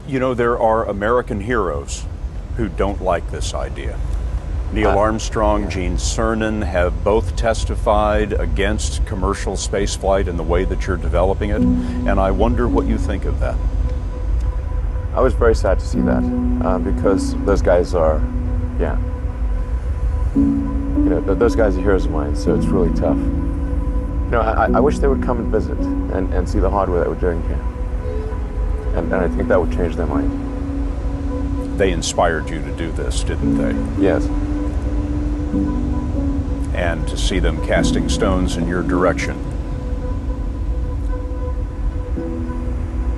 You know, there are American heroes who don't like this idea. Neil Armstrong, Gene Cernan have both testified against commercial spaceflight and the way that you're developing it, and I wonder what you think of that. I was very sad to see that, because those guys are, those guys are heroes of mine, so it's really tough. I wish they would come and visit and see the hardware that we're doing here. And I think that would change their mind. They inspired you to do this, didn't they? Yes. And to see them casting stones in your direction.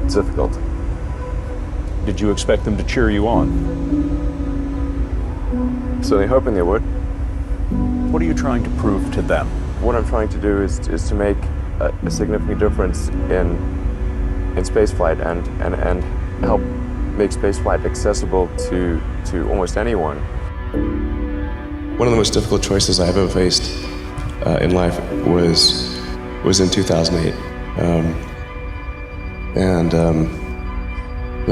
It's difficult. Did you expect them to cheer you on? So they're hoping they would. What are you trying to prove to them? What I'm trying to do is to make a significant difference in spaceflight and help make spaceflight accessible to almost anyone. One of the most difficult choices I've ever faced in life was in 2008.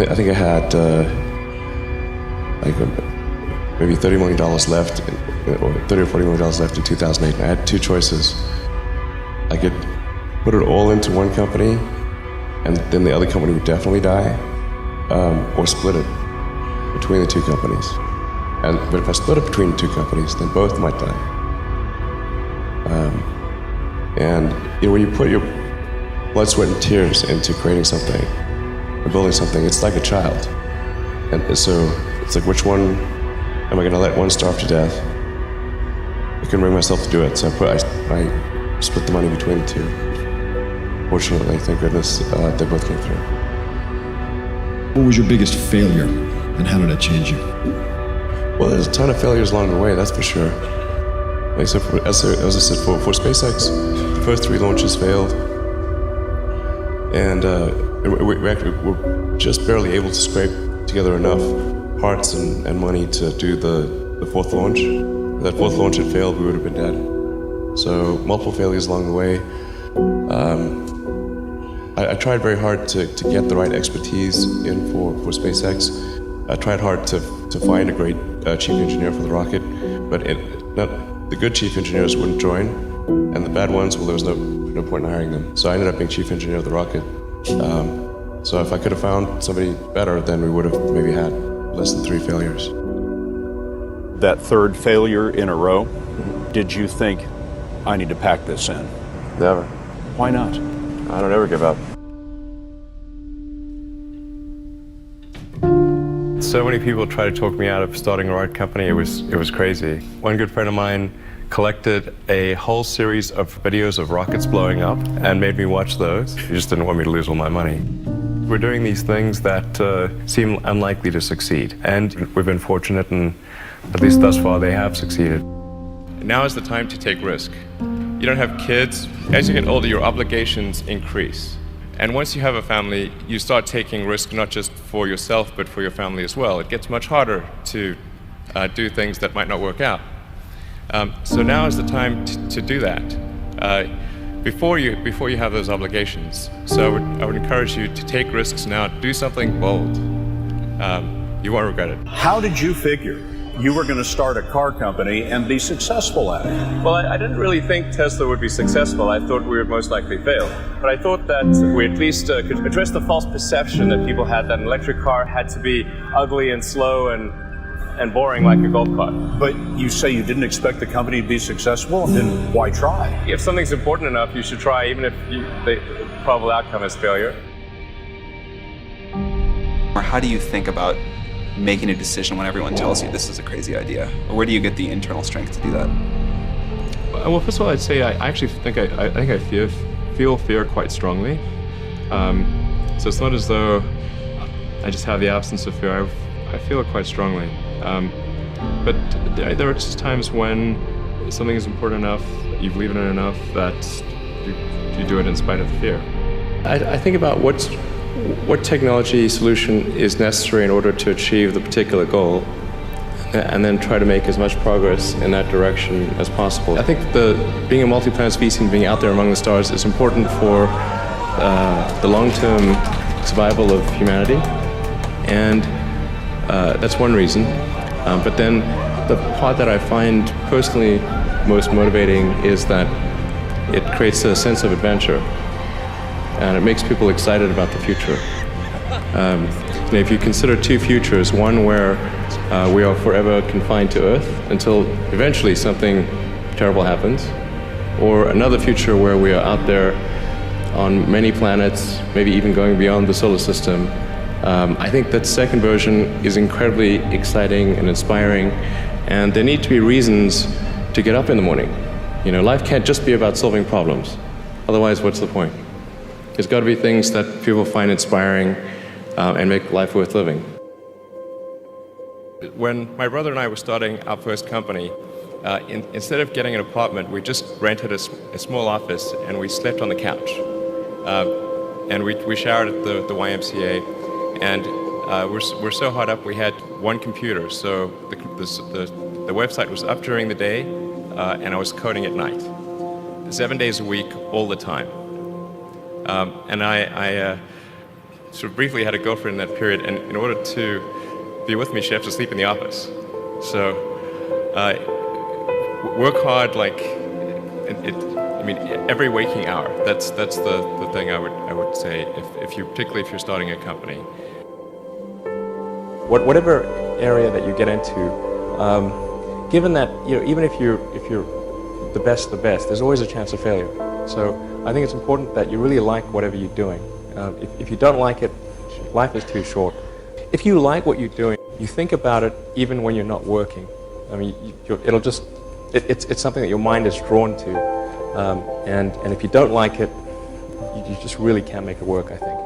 I think I had maybe $30 million left, or $30 or $40 million left in 2008. And I had two choices. I could put it all into one company, and then the other company would definitely die, or split it between the two companies. But if I split it between the two companies, then both might die. When you put your blood, sweat, and tears into creating something, or building something, it's like a child. And so it's like, which one am I going to let one starve to death? I couldn't bring myself to do it, so I split the money between the two. Fortunately, thank goodness, they both came through. What was your biggest failure, and how did it change you? Well, there's a ton of failures along the way, that's for sure. As I said, for SpaceX, the first 3 launches failed. And we actually were just barely able to scrape together enough parts and money to do the 4th launch. If that 4th launch had failed, we would have been dead. So multiple failures along the way. I tried very hard to get the right expertise in for SpaceX. I tried hard to find a great chief engineer for the rocket, but the good chief engineers wouldn't join, and the bad ones, well, there was no point in hiring them. So I ended up being chief engineer of the rocket. So if I could have found somebody better, then we would have maybe had less than 3 failures. That 3rd failure in a row, did you think, I need to pack this in? Never. Why not? I don't ever give up. So many people tried to talk me out of starting a rocket company. It was crazy. One good friend of mine collected a whole series of videos of rockets blowing up and made me watch those. He just didn't want me to lose all my money. We're doing these things that seem unlikely to succeed, and we've been fortunate, and at least thus far they have succeeded. Now is the time to take risk. You don't have kids. As you get older, your obligations increase. And once you have a family, you start taking risk not just for yourself, but for your family as well. It gets much harder to do things that might not work out. So now is the time to do that before you have those obligations. So I would encourage you to take risks now. Do something bold. You won't regret it. How did you figure you were going to start a car company and be successful at it? Well, I didn't really think Tesla would be successful. I thought we would most likely fail. But I thought that we at least could address the false perception that people had that an electric car had to be ugly and slow and boring like a golf cart. But you say you didn't expect the company to be successful, then why try? If something's important enough, you should try, even if the probable outcome is failure. Or how do you think about making a decision when everyone tells you this is a crazy idea? Or where do you get the internal strength to do that? Well, first of all, I'd say I actually think I feel fear quite strongly. So it's not as though I just have the absence of fear. I feel it quite strongly. But there are just times when something is important enough, you believe in it enough, that you do it in spite of the fear. I think about what technology solution is necessary in order to achieve the particular goal, and then try to make as much progress in that direction as possible. I think being a multi-planet species and being out there among the stars is important for the long-term survival of humanity. And that's one reason. But then the part that I find personally most motivating is that it creates a sense of adventure, and it makes people excited about the future. If you consider two futures, one where we are forever confined to Earth until eventually something terrible happens, or another future where we are out there on many planets, maybe even going beyond the solar system, I think that second version is incredibly exciting and inspiring, and there need to be reasons to get up in the morning. You know, life can't just be about solving problems. Otherwise, what's the point? There's got to be things that people find inspiring and make life worth living. When my brother and I were starting our first company, instead of getting an apartment, we just rented a small office and we slept on the couch. And we showered at the YMCA, and we're so hot up we had one computer, so the website was up during the day, and I was coding at night, 7 days a week, all the time. And I sort of briefly had a girlfriend in that period, and in order to be with me, she had to sleep in the office. So work hard, like every waking hour. That's the thing I would say particularly if you're starting a company. Whatever area that you get into, given that even if you're the best, there's always a chance of failure. So I think it's important that you really like whatever you're doing. If you don't like it, life is too short. If you like what you're doing, you think about it even when you're not working. I mean, it's something that your mind is drawn to, and if you don't like it, you just really can't make it work, I think.